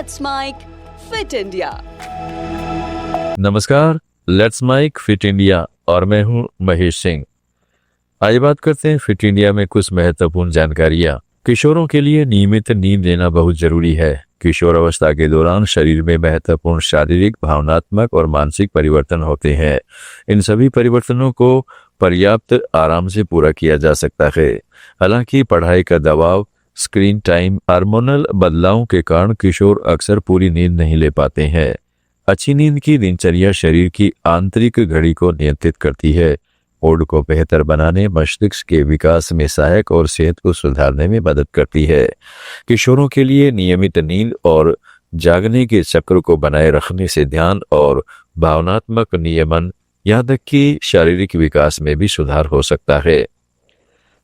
Let's Make Fit India। नमस्कार, let's make fit India और मैं हूं महेश सिंह। आइए बात करते हैं फिट इंडिया में कुछ महत्वपूर्ण जानकारियां। किशोरों के लिए नियमित नींद लेना बहुत जरूरी है। किशोर अवस्था के दौरान शरीर में महत्वपूर्ण शारीरिक, भावनात्मक और मानसिक परिवर्तन होते हैं। इन सभी परिवर्तनों को पर्याप्त आराम से पूरा किया जा सकता है। हालांकि पढ़ाई का दबाव, स्क्रीन टाइम, हार्मोनल बदलावों के कारण किशोर अक्सर पूरी नींद नहीं ले पाते हैं। अच्छी नींद की दिनचर्या शरीर की आंतरिक घड़ी को नियंत्रित करती है, मूड को बेहतर बनाने, मस्तिष्क के विकास में सहायक और सेहत को सुधारने में मदद करती है। किशोरों के लिए नियमित नींद और जागने के चक्र को बनाए रखने से ध्यान और भावनात्मक नियमन, यहाँ तक कि शारीरिक विकास में भी सुधार हो सकता है।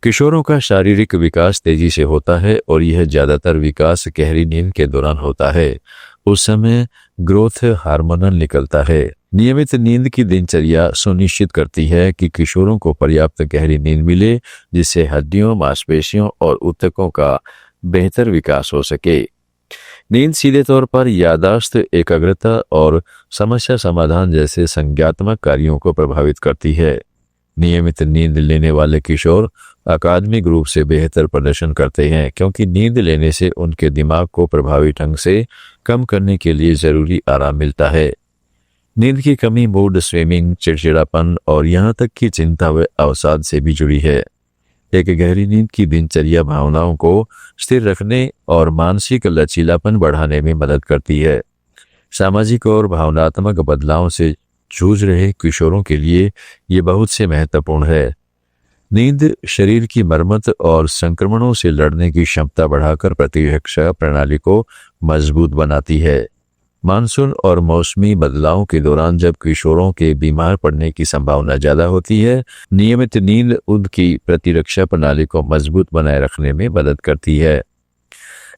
किशोरों का शारीरिक विकास तेजी से होता है और यह ज्यादातर विकास गहरी नींद के दौरान होता है। उस समय ग्रोथ हार्मोन निकलता है। नियमित नींद की दिनचर्या सुनिश्चित करती है कि किशोरों को पर्याप्त गहरी नींद मिले, जिससे हड्डियों, मांसपेशियों और ऊतकों का बेहतर विकास हो सके। नींद सीधे तौर पर याददाश्त, एकाग्रता और समस्या समाधान जैसे संज्ञानात्मक कार्यों को प्रभावित करती है। नियमित नींद लेने वाले किशोर अकादमिक रूप से बेहतर प्रदर्शन करते हैं, क्योंकि नींद लेने से उनके दिमाग को प्रभावी ढंग से कम करने के लिए जरूरी आराम मिलता है। नींद की कमी मूड स्विंगिंग, चिड़चिड़ापन और यहाँ तक कि चिंता व अवसाद से भी जुड़ी है। एक गहरी नींद की दिनचर्या भावनाओं को स्थिर रखने और मानसिक लचीलापन बढ़ाने में मदद करती है। सामाजिक और भावनात्मक बदलावों से जूझ रहे किशोरों के लिए ये बहुत से महत्वपूर्ण है। नींद शरीर की मरम्मत और संक्रमणों से लड़ने की क्षमता बढ़ाकर प्रतिरक्षा प्रणाली को मजबूत बनाती है। मानसून और मौसमी बदलावों के दौरान जब किशोरों के बीमार पड़ने की संभावना ज्यादा होती है, नियमित नींद उनकी प्रतिरक्षा प्रणाली को मजबूत बनाए रखने में मदद करती है।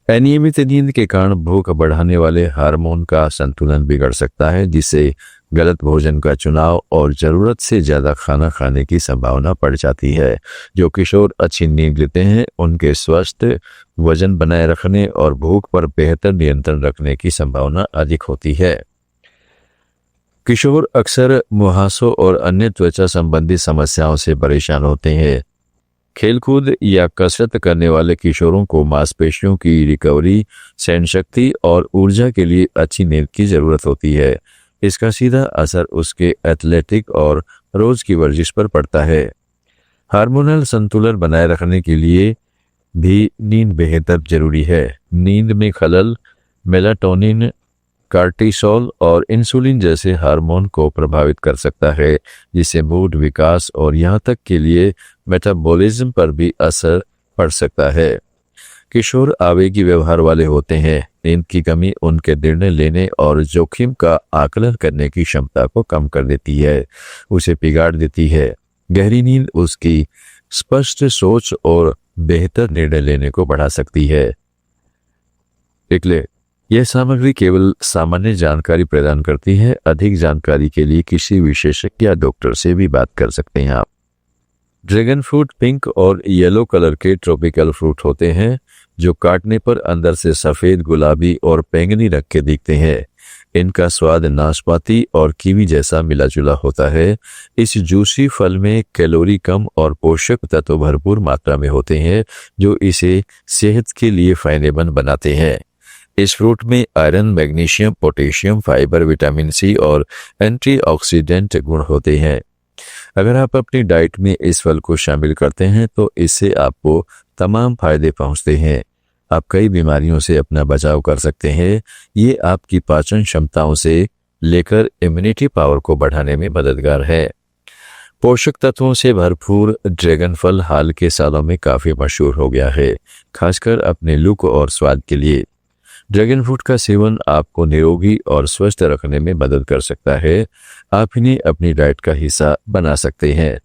अनियमित नींद के कारण भूख बढ़ाने वाले हार्मोन का संतुलन बिगड़ सकता है, जिससे गलत भोजन का चुनाव और जरूरत से ज्यादा खाना खाने की संभावना बढ़ जाती है। जो किशोर अच्छी नींद लेते हैं, उनके स्वस्थ वजन बनाए रखने और भूख पर बेहतर नियंत्रण रखने की संभावना अधिक होती है। किशोर अक्सर मुहासों और अन्य त्वचा संबंधी समस्याओं से परेशान होते हैं। खेलकूद या कसरत करने वाले किशोरों को मांसपेशियों की रिकवरी, सहन शक्ति और ऊर्जा के लिए अच्छी नींद की जरूरत होती है। इसका सीधा असर उसके एथलेटिक और रोज की वर्जिश पर पड़ता है। हार्मोनल संतुलन बनाए रखने के लिए भी नींद बेहद जरूरी है। नींद में खलल मेलाटोनिन, कार्टिसोल और इंसुलिन जैसे हार्मोन को प्रभावित कर सकता है, जिससे मूड, विकास और यहाँ तक के लिए मेटाबॉलिज्म पर भी असर पड़ सकता है। किशोर आवेगी व्यवहार वाले होते हैं। नींद की कमी उनके निर्णय लेने और जोखिम का आकलन करने की क्षमता को कम कर देती है, उसे बिगाड़ देती है। गहरी नींद उसकी स्पष्ट सोच और बेहतर निर्णय लेने को बढ़ा सकती है। इसलिए यह सामग्री केवल सामान्य जानकारी प्रदान करती है। अधिक जानकारी के लिए किसी विशेषज्ञ या डॉक्टर से भी बात कर सकते हैं आप। ड्रैगन फ्रूट पिंक और येलो कलर के ट्रॉपिकल फ्रूट होते हैं, जो काटने पर अंदर से सफेद, गुलाबी और बैंगनी रंग के दिखते हैं। इनका स्वाद नाशपाती और कीवी जैसा मिला जुला होता है। इस जूसी फल में कैलोरी कम और पोषक तत्व भरपूर मात्रा में होते हैं, जो इसे सेहत के लिए फायदेमंद बनाते हैं। इस फ्रूट में iron, magnesium, potassium, fibre, vitamin C और एंटीऑक्सीडेंट गुण होते हैं। अगर आप अपनी डाइट में इस फल को शामिल करते हैं तो इससे आपको तमाम फायदे पहुंचते हैं। आप कई बीमारियों से अपना बचाव कर सकते हैं। ये आपकी पाचन क्षमताओं से लेकर इम्यूनिटी पावर को बढ़ाने में मददगार है। पोषक तत्वों से भरपूर ड्रैगन फल हाल के सालों में काफी मशहूर हो गया है, खासकर अपने लुक और स्वाद के लिए। ड्रैगन फ्रूट का सेवन आपको निरोगी और स्वस्थ रखने में मदद कर सकता है। आप इन्हें अपनी डाइट का हिस्सा बना सकते हैं।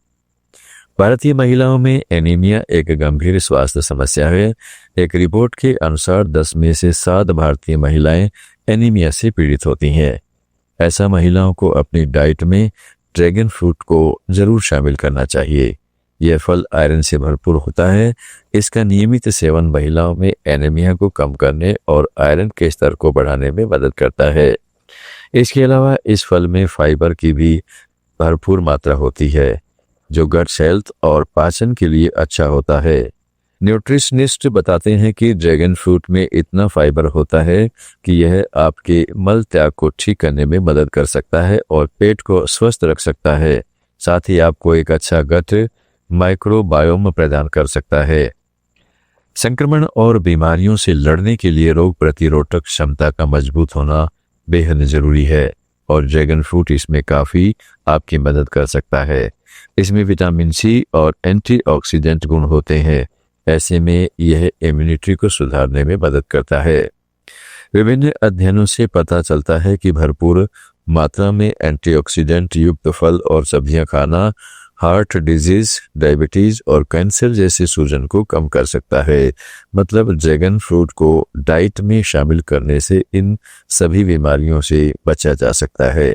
भारतीय महिलाओं में एनीमिया एक गंभीर स्वास्थ्य समस्या है। एक रिपोर्ट के अनुसार 10 में से 7 भारतीय महिलाएं एनीमिया से पीड़ित होती हैं। ऐसा महिलाओं को अपनी डाइट में ड्रैगन फ्रूट को जरूर शामिल करना चाहिए। यह फल आयरन से भरपूर होता है। इसका नियमित सेवन महिलाओं में एनीमिया को कम करने और आयरन के स्तर को बढ़ाने में मदद करता है। इसके अलावा इस फल में फाइबर की भी भरपूर मात्रा होती है, जो गट हेल्थ और पाचन के लिए अच्छा होता है। न्यूट्रिशनिस्ट बताते हैं कि ड्रैगन फ्रूट में इतना फाइबर होता है कि यह आपके मल त्याग को ठीक करने में मदद कर सकता है और पेट को स्वस्थ रख सकता है। साथ ही आपको एक अच्छा गट माइक्रोबायोम प्रदान कर सकता है। संक्रमण और बीमारियों से लड़ने के लिए रोग प्रतिरोधक क्षमता का मजबूत होना बेहद जरूरी है और ड्रैगन फ्रूट इसमें काफी आपकी मदद कर सकता है। इसमें विटामिन सी और एंटीऑक्सीडेंट गुण होते हैं। ऐसे में यह इम्यूनिटी को सुधारने में मदद करता है। विभिन्न अध्ययनों से पता चलता है कि भरपूर मात्रा में एंटीऑक्सीडेंट युक्त फल और सब्जियां खाना हार्ट डिजीज, डायबिटीज और कैंसर जैसे सूजन को कम कर सकता है। मतलब ड्रैगन फ्रूट को डाइट में शामिल करने से इन सभी बीमारियों से बचा जा सकता है।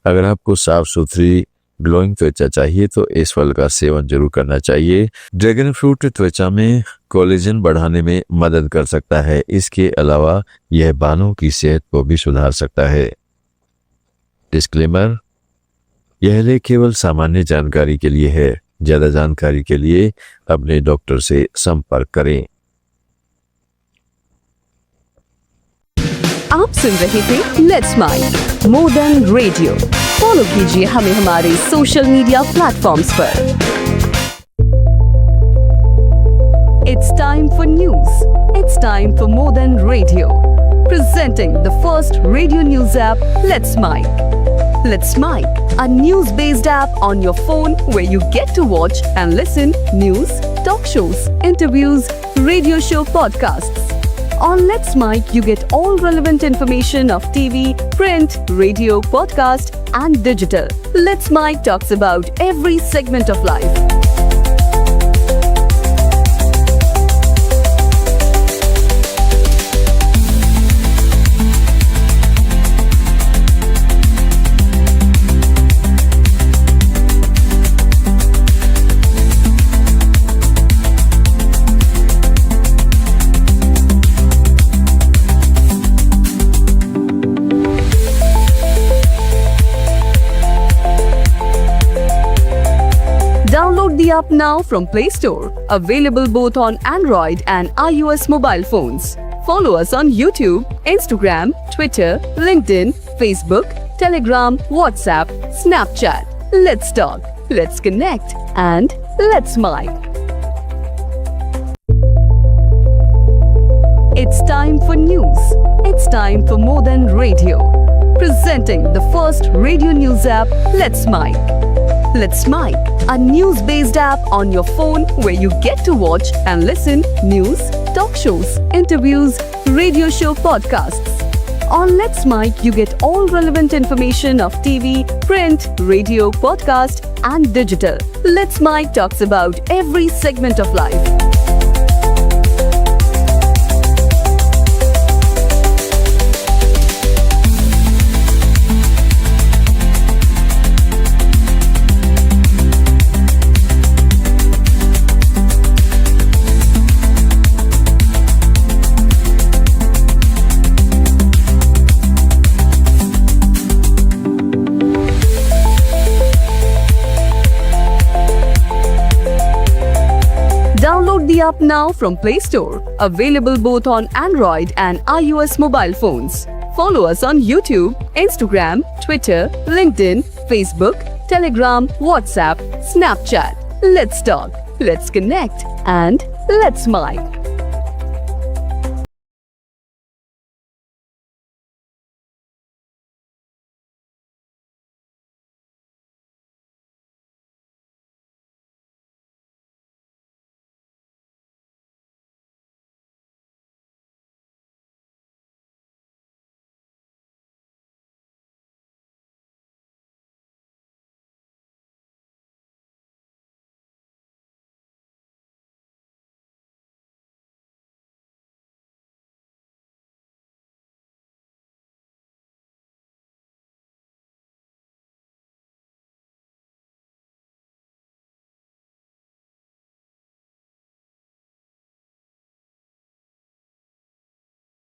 अगर आपको साफ सुथरी ग्लोइंग त्वचा चाहिए तो इस फल का सेवन जरूर करना चाहिए। ड्रैगन फ्रूट त्वचा में कोलेजन बढ़ाने में मदद कर सकता है। इसके अलावा यह बालों की सेहत को भी सुधार सकता है। डिस्क्लेमर: यह लेख केवल सामान्य जानकारी के लिए है। ज्यादा जानकारी के लिए अपने डॉक्टर से संपर्क करें। आप सुन रहे थे let's mind more than radio. Follow कीजिए हमें हमारे सोशल मीडिया प्लेटफॉर्म्स पर। It's time for news. It's time for more than radio. Presenting the first radio news app, Let's Mic. Let's Mic, a news-based app on your phone where you get to watch and listen news, talk shows, interviews, radio show podcasts. On Let's Mic, you get all relevant information of TV, print, radio, podcast, and digital. Let's Mic talks about every segment of life. Download the app now from Play Store. Available both on Android and iOS mobile phones. Follow us on YouTube, Instagram, Twitter, LinkedIn, Facebook, Telegram, WhatsApp, Snapchat. Let's talk, let's connect, and let's mic. It's time for news. It's time for more than radio. Presenting the first radio news app, Let's Mic. Let's Mic, a news-based app on your phone where you get to watch and listen news, talk shows, interviews, radio show podcasts. On Let's Mic, you get all relevant information of TV, print, radio, podcast, and digital. Let's Mic talks about every segment of life. Download the app now from Play Store. Available both on Android and iOS mobile phones. Follow us on YouTube, Instagram, Twitter, LinkedIn, Facebook, Telegram, WhatsApp, Snapchat. Let's talk, let's connect, and let's mic.